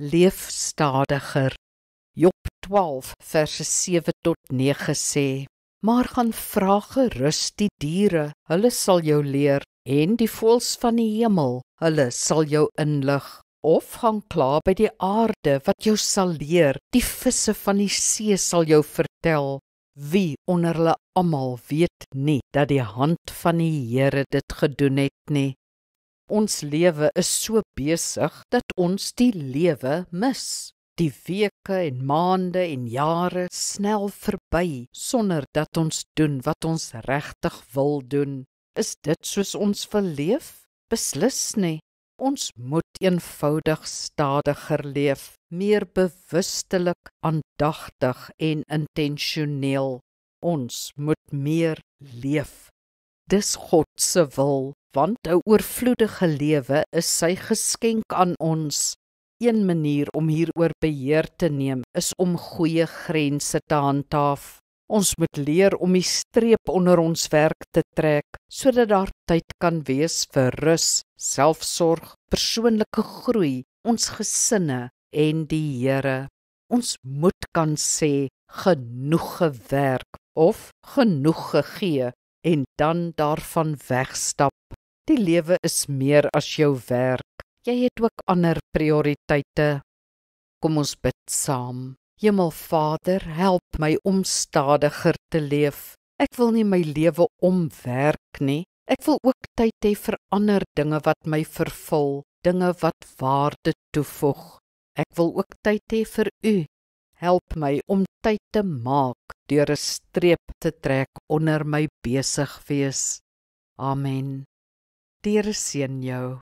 leef stadiger. Job 12 verse 7 tot 9 sê, maar gaan vra gerus die diere, hulle sal jou leer, en die voëls van die hemel, hulle sal jou inlig. Of gaan kla by die aarde, wat jou sal leer, die visse van die see sal jou vertel. Wie onder hulle almal weet nie, dat die hand van die Here dit gedoen het nie. Ons lewe is so besig, dat ons die lewe mis. Die weke en maande en jare snel verby, sonder dat ons doen wat ons regtig wil doen. Is dit soos ons wil leef? Beslis nie. Ons moet eenvoudig stadiger leef, meer bewustelik, aandagtig en intentioneel. Ons moet meer leef. Dis God se wil, want 'n oorvloedige lewe is sy geskenk aan ons. Een manier om hieroor beheer te neem is om goeie grense te handhaaf. Ons moet leer om die streep onder ons werk te trek, sodat daar tyd kan wees vir rus, selfsorg, persoonlike groei, ons gesinne en die Here. Ons moet kan sê, genoeg gewerk of genoeg gegee, en dan daarvan wegstap. Die lewe is meer as jou werk. Jy het ook ander prioriteite. Kom ons bid saam. Hemelvader, help my om stadiger te leef. Ek wil nie my lewe omwerk nie. Ek wil ook tyd hê vir ander dinge wat my vervul, dinge wat waarde toevoeg. Ek wil ook tyd hê vir U. Help my om tyd te maak deur 'n streep te trek onder my besig wees. Amen. Die Here seën jou.